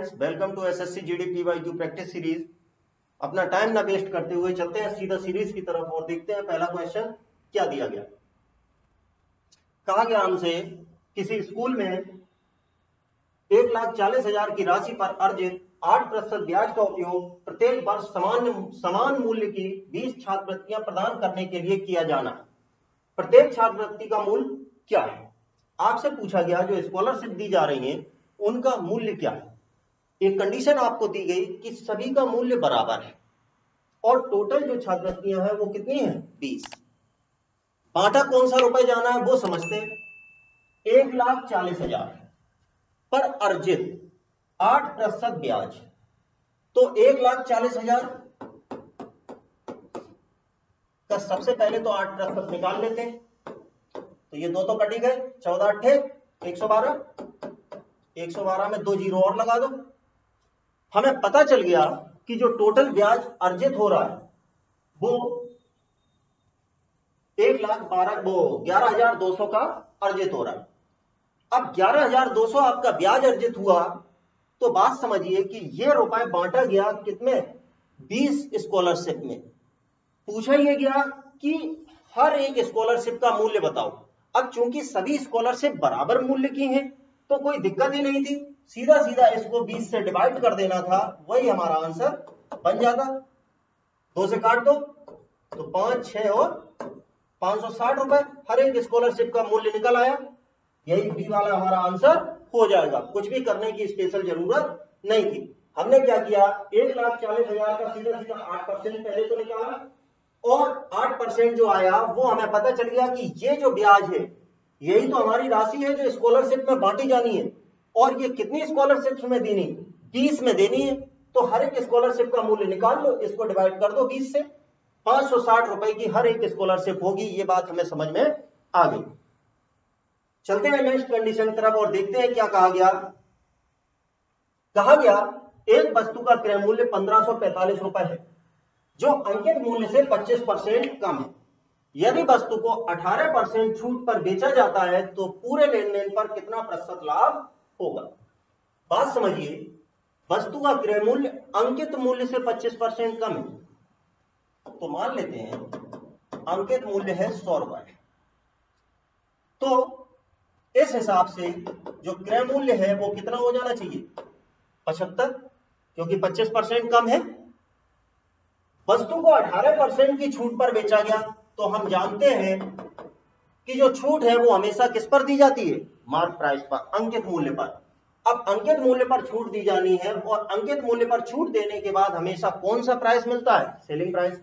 Friends, welcome to SSC GD PYQ practice series. अपना time ना waste करते हुए चलते हैं सीधा सीरीज की तरफ और देखते हैं पहला क्वेश्चन क्या दिया गया। कहा गया हमसे किसी स्कूल में 1,40,000 की राशि पर अर्जित 8% ब्याज का उपयोग प्रत्येक वर्ष समान मूल्य की 20 छात्रवृत्तियां प्रदान करने के लिए किया जाना है। प्रत्येक छात्रवृत्ति का मूल्य क्या है? आपसे पूछा गया जो स्कॉलरशिप दी जा रही है उनका मूल्य क्या है। एक कंडीशन आपको दी गई कि सभी का मूल्य बराबर है और टोटल जो छात्रवृत्तियां हैं वो कितनी है? 20। बांटा कौन सा रुपए जाना है वो समझते हैं। 1,40,000 पर अर्जित 8% ब्याज, तो 1,40,000 का सबसे पहले तो 8% निकाल लेते हैं, तो ये दो तो कटी गए, 14 अट्ठे 112, 112 में 2 जीरो और लगा दो। हमें पता चल गया कि जो टोटल ब्याज अर्जित हो रहा है वो 11,200 का अर्जित हो रहा है। अब 11,200 आपका ब्याज अर्जित हुआ तो बात समझिए कि ये रुपए बांटा गया कितने? 20 स्कॉलरशिप में। पूछा यह गया कि हर एक स्कॉलरशिप का मूल्य बताओ। अब चूंकि सभी स्कॉलरशिप बराबर मूल्य की हैं तो कोई दिक्कत ही नहीं थी, सीधा सीधा इसको 20 से डिवाइड कर देना था, वही हमारा आंसर बन जाता। 2 से काट दो तो 5, 6 और 560 रुपए हर एक स्कॉलरशिप का मूल्य निकल आया। यही बी वाला हमारा आंसर हो जाएगा। कुछ भी करने की स्पेशल जरूरत नहीं थी। हमने क्या किया, 1,40,000 का सीधा सीधा 8% पहले तो निकाला और 8% जो आया वो हमें पता चल गया कि ये जो ब्याज है यही तो हमारी राशि है जो स्कॉलरशिप में बांटी जानी है। और ये कितनी स्कॉलरशिप में देनी? 20 में देनी है। तो हर एक स्कॉलरशिप का मूल्य निकाल लो, इसको डिवाइड कर दो 20 से। 560 रुपए की हर एक स्कॉलरशिप होगी। ये बात हमें समझ में आ गई। चलते हैं नेक्स्ट कंडीशन की तरफ और देखते हैं क्या कहा गया। कहा गया एक वस्तु का क्रय मूल्य 1,545 रुपए है जो अंकित मूल्य से 25% कम है। यदि वस्तु को 18% छूट पर बेचा जाता है तो पूरे लेन देन पर कितना प्रतिशत लाभ होगा? बात समझिए, वस्तु का क्रय मूल्य अंकित मूल्य से 25% कम है। तो मान लेते हैं अंकित मूल्य है 100 रुपए, तो इस हिसाब से जो क्रय मूल्य है वो कितना हो जाना चाहिए? 75, क्योंकि 25% कम है। वस्तु को 18% की छूट पर बेचा गया तो हम जानते हैं कि जो छूट है वो हमेशा किस पर दी जाती है? मार्क प्राइस पर, अंकित मूल्य पर। अब अंकित मूल्य पर छूट दी जानी है और अंकित मूल्य पर छूट देने के बाद हमेशा कौन सा प्राइस मिलता है? Selling price.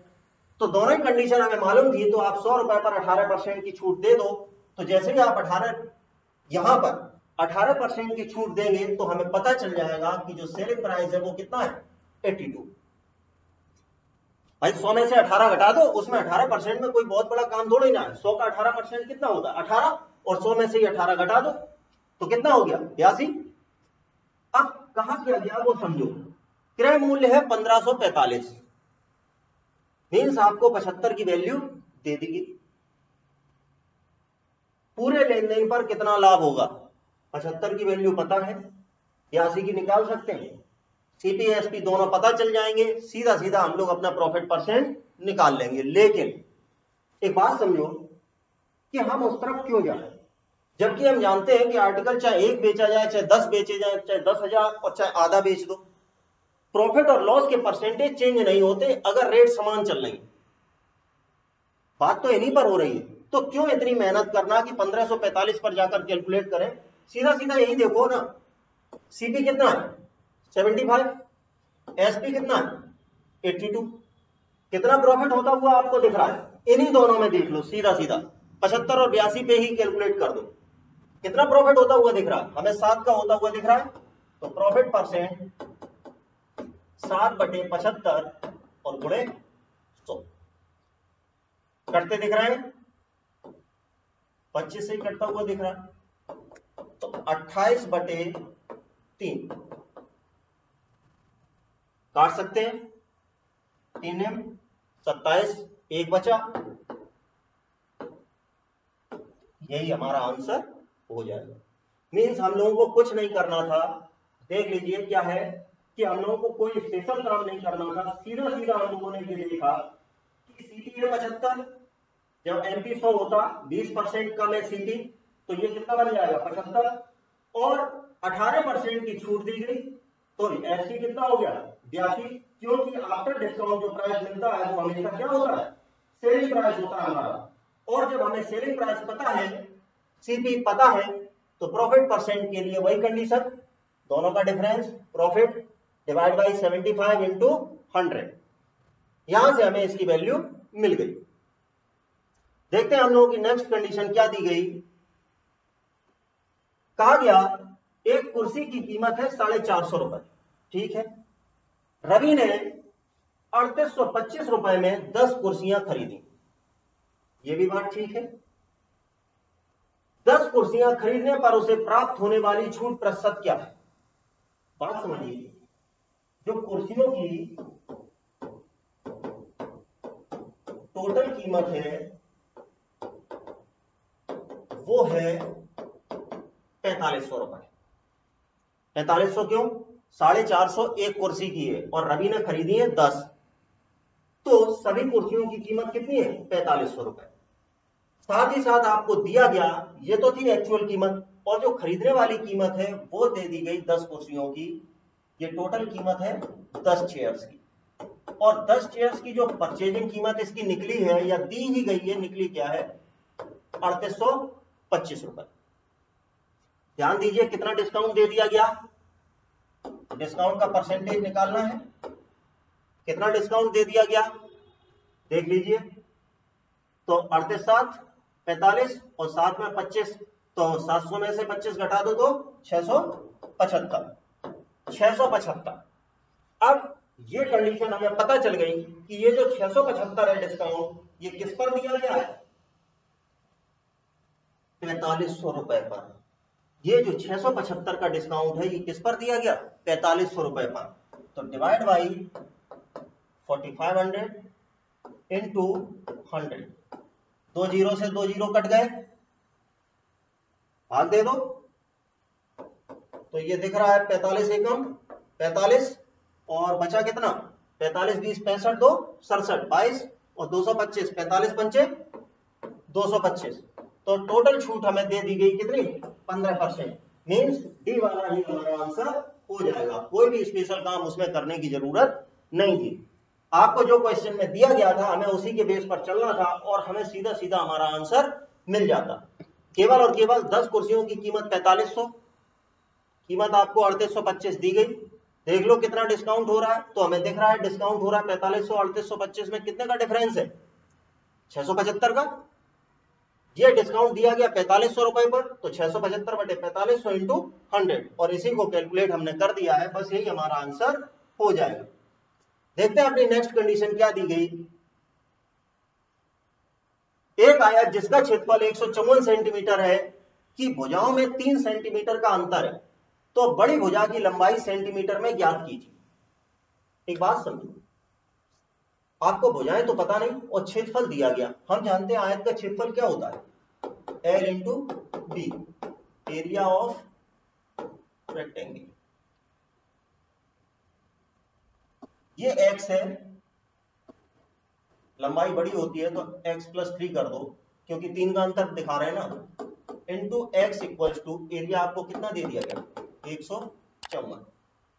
तो दोनों ही कंडीशन हमें मालूम थी, तो आप 100 रुपए पर 18% की छूट दे दो। तो जैसे ही आप यहां पर 18% की छूट देंगे तो हमें पता चल जाएगा कि जो सेलिंग प्राइस है वो कितना है? 82। भाई 100 में से 18 घटा दो, उसमें 18% में कोई बहुत बड़ा काम थोड़ी ना है। 100 का 18% कितना होगा? 18, और 100 में से ही 18 घटा दो तो कितना हो गया? 82। अब कहा किया गया वो समझो। क्रय मूल्य है 1,545, मीन्स आपको 75 की वैल्यू दे दी गई। पूरे लेन देन पर कितना लाभ होगा? 75 की वैल्यू पता है, 82 की निकाल सकते हैं। सीपीएसपी दोनों पता चल जाएंगे, सीधा सीधा हम लोग अपना प्रॉफिट परसेंट निकाल लेंगे। लेकिन एक बात समझो कि हम उस तरफ क्यों जाए, जबकि हम जानते हैं कि आर्टिकल चाहे 1 बेचा जाए, चाहे 10 बेचे जाए, चाहे 10,000 और चाहे आधा बेच दो, प्रॉफिट और लॉस के परसेंटेज चेंज नहीं होते अगर रेट समान चल रही। बात तो इन्हीं पर हो रही है। तो क्यों इतनी मेहनत करना कि 1,545 पर जाकर कैलकुलेट करें? सीधा सीधा यही देखो ना, सीपी कितना है? 75, एसपी कितना है? 82। कितना प्रॉफिट होता हुआ आपको दिख रहा है? इन्हीं दोनों में देख लो, सीधा सीधा 75 और 82 पे ही कैलकुलेट कर दो। कितना प्रॉफिट होता हुआ दिख रहा है? हमें 7 का होता हुआ दिख रहा है। तो प्रॉफिट परसेंट 7/75 और गुणे 100 कटते दिख रहे हैं। 25 से ही कटता हुआ दिख रहा है, तो 28/3 काट सकते हैं। 3m 27, 1 बचा, यही हमारा आंसर हो जाएगा। मीन्स हम लोगों को कुछ नहीं करना था, देख लीजिए क्या है कि हम लोगों को कोई स्पेशल काम नहीं करना था, सीधा सीधा हम लोगों ने ये देखा कि सीटी है 75, जब एमपी 100 होता 20% कम है सीटी, तो ये कितना बन जाएगा 75, और 18% की छूट दी गई, तो एफसी कितना हो गया 82, क्योंकि आफ्टर डिस्काउंट जो प्राइस मिलता है वो हमेशा क्या होता है सेलिंग प्राइस होता है हमारा, और जब हमें सेलिंग प्राइस पता है, सीपी पता है, तो प्रॉफिट परसेंट के लिए वही कंडीशन, दोनों का difference profit divide by 75 into 100, यहां से हमें इसकी वैल्यू मिल गई। देखते हैं हम लोगों की नेक्स्ट कंडीशन क्या दी गई। कहा गया एक कुर्सी की कीमत है 450 रुपए, ठीक है, रवि ने 3825 रुपए में 10 कुर्सियां खरीदी, ये भी बात ठीक है। 10 कुर्सियां खरीदने पर उसे प्राप्त होने वाली छूट प्रतिशत क्या है, बात समझिए। जो कुर्सियों की टोटल कीमत है वो है 4500 रुपए। 4500 क्यों, 450 एक कुर्सी की है और रवि ने खरीदी है 10, तो सभी कुर्सियों की कीमत कितनी है 4500 रुपए। साथ ही साथ आपको दिया गया, ये तो थी एक्चुअल कीमत, और जो खरीदने वाली कीमत है वो दे दी गई 10 कुर्सियों की, ये टोटल कीमत है 10 चेयर्स की, और 10 चेयर्स की जो परचेजिंग कीमत इसकी निकली है या दी ही गई है, निकली क्या है 3825 रुपए। ध्यान दीजिए कितना डिस्काउंट दे दिया गया, डिस्काउंट का परसेंटेज निकालना है, कितना डिस्काउंट दे दिया गया देख लीजिए, तो 38 45 और 7 में 25, तो 700 में से 25 घटा दो तो 675। अब ये कंडीशन हमें पता चल गई कि ये जो 675 है डिस्काउंट, ये किस पर दिया गया है 4500 रुपए पर। ये जो 675 का डिस्काउंट है ये किस पर दिया गया 4500 रुपए पर, तो डिवाइड बाई 4500 इंटू 100, 2 जीरो से 2 जीरो कट गए, भाग दे दो, तो ये दिख रहा है 45 एकम 45, और बचा कितना 45 20 65 2 67 22 और 225, 45 पंचे 225, तो टोटल छूट हमें दे दी गई कितनी 15%, मींस डी वाला ही हमारा आंसर हो जाएगा, कोई भी स्पेशल काम उसमें करने की जरूरत नहीं थी। आपको जो क्वेश्चन में दिया गया था हमें उसी के बेस पर चलना था और हमें सीधा सीधा हमारा आंसर मिल जाता। केवल और केवल 10 कुर्सियों की कीमत 4500, कीमत आपको 3825 दी गई, देख लो कितना डिस्काउंट हो रहा है, तो हमें दिख रहा है डिस्काउंट हो रहा है 4500, 3825 में कितने का डिफरेंस है 675 का, ये डिस्काउंट दिया गया 4500 रुपए पर, तो 675 बटे 4500 इंटू 100, और इसी को कैलकुलेट हमने कर दिया है, बस यही हमारा आंसर हो जाएगा। देखते हैं अपनी नेक्स्ट कंडीशन क्या दी गई। एक आयत जिसका क्षेत्रफल 154 सेंटीमीटर है कि भुजाओं में 3 सेंटीमीटर का अंतर है, तो बड़ी भुजा की लंबाई सेंटीमीटर में ज्ञात कीजिए। एक बात समझो, आपको भुजाएं तो पता नहीं और क्षेत्रफल दिया गया, हम जानते हैं आयत का क्षेत्रफल क्या होता है L into B, area of rectangle. ये x है, लंबाई बड़ी होती है तो x प्लस 3 कर दो, क्योंकि 3 का अंतर दिखा रहे हैं ना, into x equals to area आपको कितना दे दिया गया 154।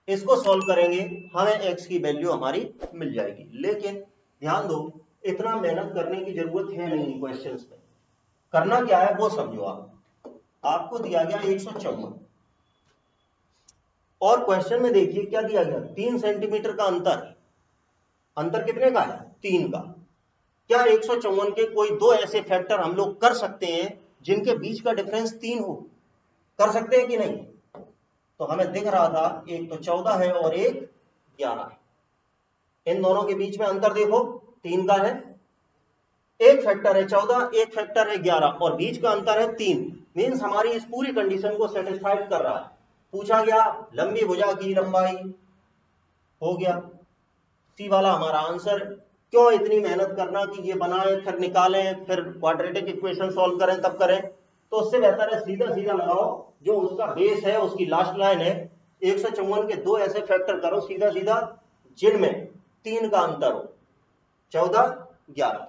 इसको सॉल्व करेंगे हमें x की वैल्यू हमारी मिल जाएगी, लेकिन ध्यान दो इतना मेहनत करने की जरूरत है नहीं क्वेश्चंस में, करना क्या है वो समझो। आपको दिया गया 154 और क्वेश्चन में देखिए क्या दिया गया 3 सेंटीमीटर का अंतर कितने का है 3 का। क्या 154 के कोई दो ऐसे फैक्टर हम लोग कर सकते हैं जिनके बीच का डिफरेंस 3 हो, कर सकते हैं कि नहीं? तो हमें दिख रहा था एक तो 14 है और एक 11 है, इन दोनों के बीच में अंतर देखो 3 का है, एक फैक्टर है 14 एक फैक्टर है 11 और बीच का अंतर है 3, मींस हमारी इस पूरी कंडीशन को सेटिस्फाइड कर रहा है। पूछा गया लंबी भुजा की लंबाई, हो गया सी वाला हमारा आंसर। क्यों इतनी मेहनत करना कि ये बनाए फिर निकालें फिर क्वाड्रेटिक इक्वेशन सॉल्व करें तब करें, तो उससे बेहतर है सीधा सीधा लगाओ, जो उसका बेस है उसकी लास्ट लाइन है 154 के दो ऐसे फैक्टर करो सीधा सीधा जिनमें 3 का अंतर हो, 14, 11,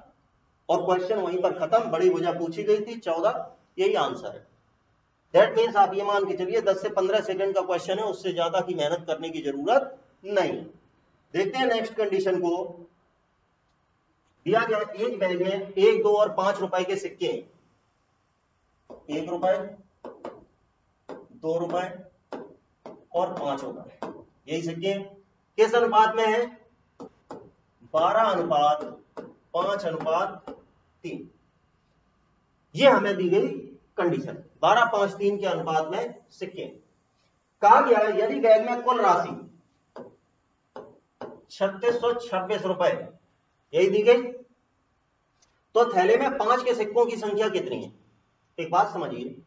और क्वेश्चन वहीं पर खत्म। बड़ी भुजा पूछी गई थी 14, यही आंसर है। दैट मीन्स आप ये मान के चलिए 10 से 15 सेकंड का क्वेश्चन है, उससे ज्यादा की मेहनत करने की जरूरत नहीं। देखते हैं नेक्स्ट कंडीशन को। दिया गया एक बैग में 1, 2 और 5 रुपए के सिक्के हैं। 1 रुपए, 2 रुपए और 5 रुपए, यही सिक्के किस अनुपात में है? 12:5:3। ये हमें दी गई कंडीशन, 12:5:3 के अनुपात में सिक्के। कहा गया यदि बैग में कुल राशि 3626 रुपए, यही दी गई, तो थैले में 5 के सिक्कों की संख्या कितनी है? एक बात समझिए,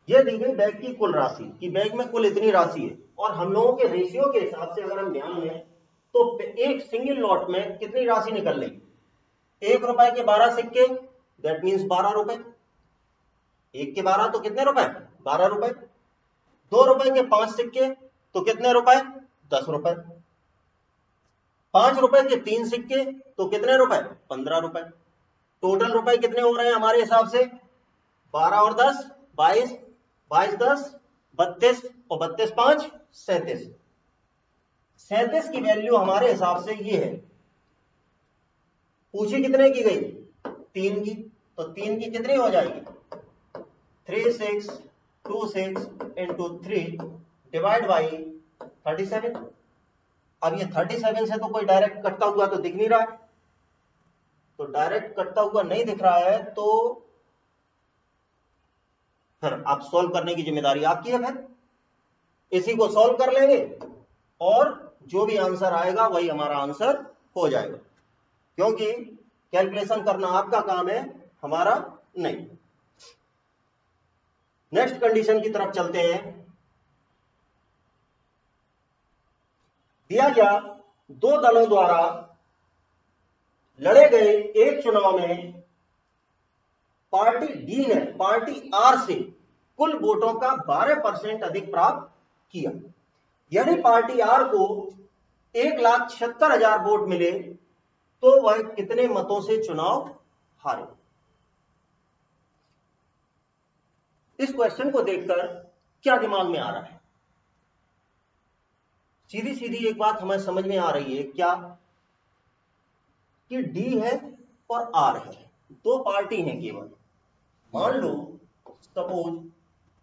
ये दी गई बैग की कुल राशि कि बैग में कुल इतनी राशि है, और हम लोगों के रेशियो के हिसाब से अगर हम ध्यान दें तो एक सिंगल लॉट में कितनी राशि निकल रही? 1 रुपए के 12 सिक्के, दैट मीन्स 12 रुपए। 1 के 12 तो कितने रुपए? 12 रुपए। 2 रुपए के 5 सिक्के तो कितने रुपए? 10 रुपए। 5 रुपए के 3 सिक्के तो कितने रुपए? 15 रुपए। टोटल रुपए कितने हो रहे हैं हमारे हिसाब से? 12 और 10 22, 22 10 32 और 32 5 37। 37 की वैल्यू हमारे हिसाब से ये है। पूछी कितने की गई? 3 की, तो 3 की कितनी हो जाएगी? 3626 इंटू 3 डिवाइड बाई 37। अब ये 37 से तो कोई डायरेक्ट कटता हुआ तो दिख नहीं रहा है, तो डायरेक्ट कटता हुआ नहीं दिख रहा है, तो फिर आप सॉल्व करने की जिम्मेदारी आपकी है। फिर इसी को सॉल्व कर लेंगे और जो भी आंसर आएगा वही हमारा आंसर हो जाएगा, क्योंकि कैलकुलेशन करना आपका काम है, हमारा नहीं। नेक्स्ट कंडीशन की तरफ चलते हैं। दिया गया दो दलों द्वारा लड़े गए एक चुनाव में पार्टी डी ने पार्टी आर से कुल वोटों का 12% अधिक प्राप्त किया। यदि पार्टी आर को 1,76,000 वोट मिले तो वह कितने मतों से चुनाव हारे? इस क्वेश्चन को देखकर क्या दिमाग में आ रहा है? सीधी सीधी एक बात हमें समझ में आ रही है, क्या? कि डी है और आर है, दो पार्टी हैं केवल। मान लो सपोज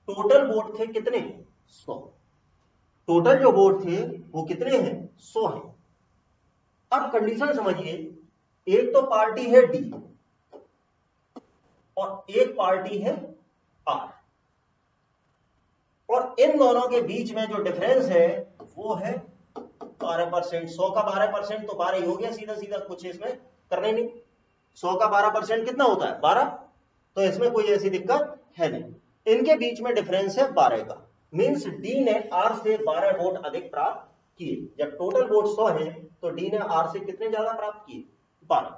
टोटल वोट थे कितने? 100। टोटल जो वोट थे वो कितने हैं? 100 हैं। अब कंडीशन समझिए, एक तो पार्टी है डी और एक पार्टी है आर, और इन दोनों के बीच में जो डिफरेंस है वो है 12%। 100 का 12% तो 12 ही हो गया, सीधा सीधा, कुछ इसमें करने नहीं। 100 का 12% कितना होता है? 12। तो इसमें कोई ऐसी दिक्कत है नहीं। इनके बीच में डिफरेंस है 12 का, मींस डी ने आर से 12 वोट अधिक प्राप्त किए। जब टोटल वोट 100 है तो डी ने आर से कितने ज्यादा प्राप्त किए? 12।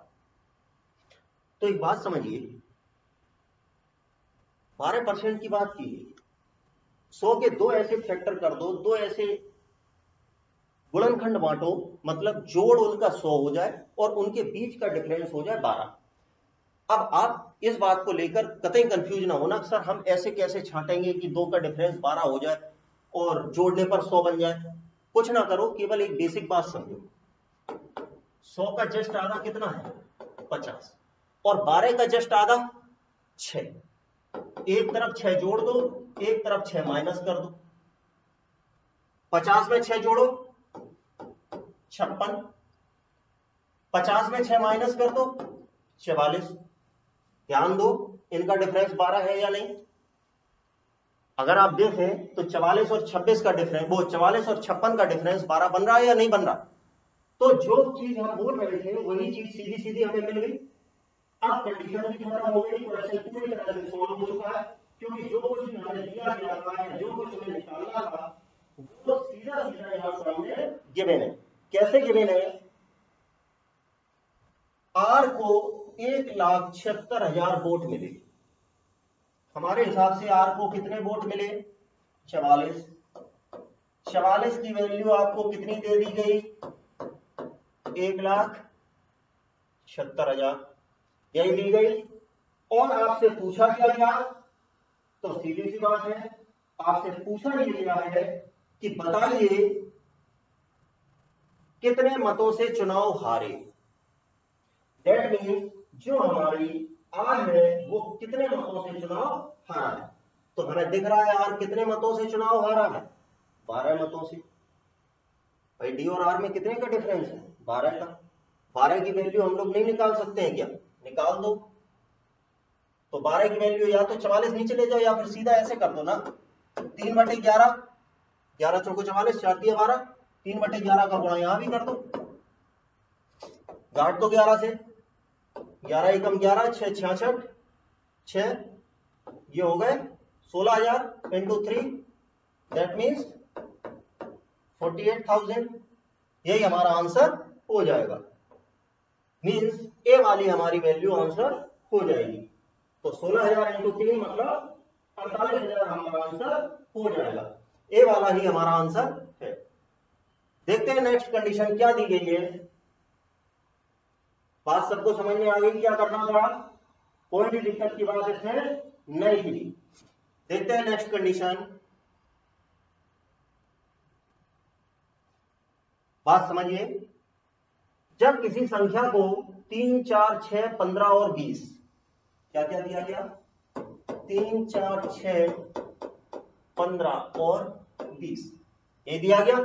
तो एक बात समझिए, 12% की बात की, 100 के दो ऐसे फैक्टर कर दो, दो ऐसे गुणनखंड बांटो, मतलब जोड़ उनका 100 हो जाए और उनके बीच का डिफरेंस हो जाए 12। अब आप इस बात को लेकर कतई कंफ्यूज ना होना, सर हम ऐसे कैसे छांटेंगे कि दो का डिफरेंस 12 हो जाए और जोड़ने पर 100 बन जाए? कुछ ना करो, केवल एक बेसिक बात समझो। 100 का जस्ट आधा कितना है? 50, और 12 का जस्ट आधा 6। एक तरफ 6 जोड़ दो, एक तरफ 6 माइनस कर दो। 50 में 6 जोड़ो 56, 50 में 6 माइनस कर दो 44। ध्यान दो, इनका डिफरेंस 12 है या नहीं? अगर आप देखें तो 44 और 26 का डिफरेंस, वो 44 और 56 का डिफरेंस 12 बन रहा है या नहीं बन रहा? तो जो चीज हम बोल रहे थे वही चीज सीधी सीधी हमें मिल गई। अब कंडीशन भी खत्म हो गई, क्वेश्चन पूरी तरह से सॉल्व हो चुका है, क्योंकि जो कुछ हमें दिया गया था या जो कुछ हमें निकालना था वो सीधा सीधा यहां सामने गिवन है। कैसे गिवन है? आर को 1,76,000 वोट मिले। हमारे हिसाब से आर को कितने वोट मिले? 44। 44 की वैल्यू आपको कितनी दे दी गई? 1,76,000 यही दी गई। और आपसे पूछा क्या गया? तो सीधी सी बात है, आपसे पूछा ये गया है कि बताइए कितने मतों से चुनाव हारे। दैट मीन्स जो हमारी आर है वो कितने मतों से चुनाव हारा है। तो हमें दिख रहा है आर कितने मतों से चुनाव हारा है? 12 मतों से। भाई डी और आर में कितने का डिफरेंस है? 12 का। 12 की वैल्यू हम लोग नहीं निकाल सकते हैं क्या? निकाल दो। तो 12 की वैल्यू या तो 44 नीचे ले जाओ या फिर सीधा ऐसे कर दो ना, 3/11, 11 चौको 44, 4 दिया 12, 3/11 का गुणा यहां भी कर दो, घाट दो 11 से, 11 एकम 11, 6 66, 6 ये हो गए 16,000 इंटू 3, दैट मीन्स 48,000। यही हमारा आंसर हो जाएगा। मीन्स ए वाली हमारी वैल्यू आंसर हो जाएगी। तो 16,000 इंटू 3 मतलब 48,000 हमारा आंसर हो जाएगा। ए वाला ही हमारा आंसर है। देखते हैं नेक्स्ट कंडीशन क्या दी गई है। बात सबको समझ में आ गई क्या करना था? कोई भी दिक्कत की बात इसमें नहीं थी। देखते हैं नेक्स्ट कंडीशन। बात समझिए, जब किसी संख्या को 3, 4, 6, 15 और 20, क्या क्या दिया गया? 3, 4, 6, 15 और 20 ये दिया गया,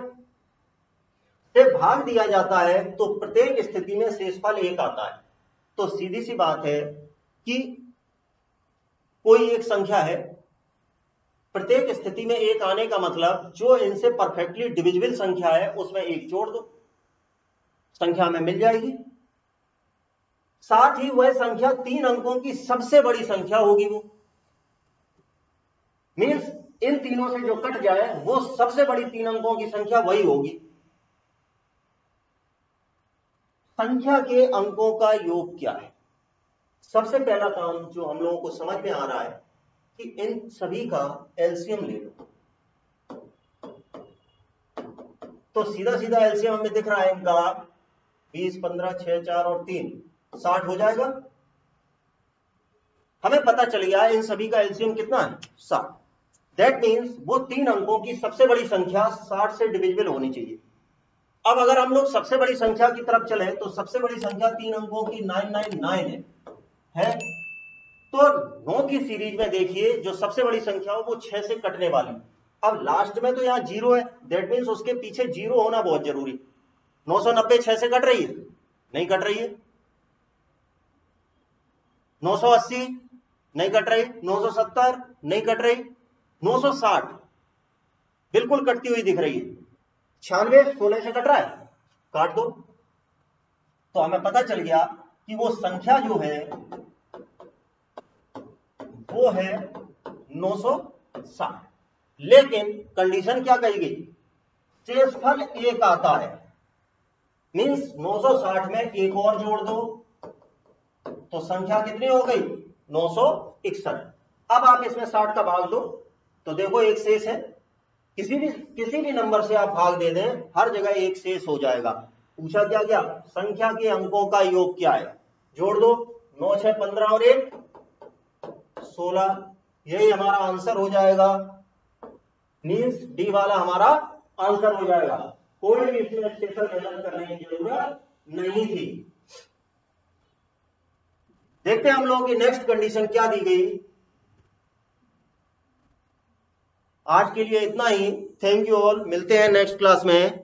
से भाग दिया जाता है तो प्रत्येक स्थिति में शेषफल 1 आता है। तो सीधी सी बात है कि कोई एक संख्या है, प्रत्येक स्थिति में 1 आने का मतलब जो इनसे परफेक्टली डिविजिबल संख्या है उसमें 1 जोड़ दो, संख्या में मिल जाएगी। साथ ही वह संख्या 3 अंकों की सबसे बड़ी संख्या होगी। वो मीन्स इन तीनों से जो कट जाए वो सबसे बड़ी 3 अंकों की संख्या वही होगी। संख्या के अंकों का योग क्या है? सबसे पहला काम जो हम लोगों को समझ में आ रहा है कि इन सभी का एलसीएम ले लो। तो सीधा सीधा एलसीएम हमें दिख रहा है इनका 20, 15, 6, 4 और 3 60 हो जाएगा। हमें पता चल गया इन सभी का एलसीएम कितना है? 60। दैट मीन्स वो 3 अंकों की सबसे बड़ी संख्या 60 से डिविजिबल होनी चाहिए। अब अगर हम लोग सबसे बड़ी संख्या की तरफ चले तो सबसे बड़ी संख्या 3 अंकों की 999 है। तो 9 की सीरीज में देखिए जो सबसे बड़ी संख्या हो वो 6 से कटने वाली। अब लास्ट में तो यहां 0 है, दैट मीन्स उसके पीछे 0 होना बहुत जरूरी। 990 6 से कट रही है? नहीं कट रही है। 980 नहीं कट रही, 970 नहीं कट रही, 960 बिल्कुल कटती हुई दिख रही है, 96 16 से कट रहा है, काट दो। तो हमें पता चल गया कि वो संख्या जो है वो है 960। लेकिन कंडीशन क्या कही गई? शेषफल 1 आता है। मींस 960 में 1 और जोड़ दो तो संख्या कितनी हो गई? 961। अब आप इसमें 60 का भाग दो तो देखो एक शेष है। किसी भी नंबर से आप भाग दे दें हर जगह एक शेष हो जाएगा। पूछा क्या गया? संख्या के अंकों का योग क्या है? जोड़ दो, 9, 6, 15 और 1 16। यही हमारा आंसर हो जाएगा। मींस डी वाला हमारा आंसर हो जाएगा। कोई भी इसमें स्पेशल मेहनत करने की जरूरत नहीं थी। देखते हैं हम लोगों की नेक्स्ट कंडीशन क्या दी गई। आज के लिए इतना ही। Thank you all. मिलते हैं नेक्स्ट क्लास में।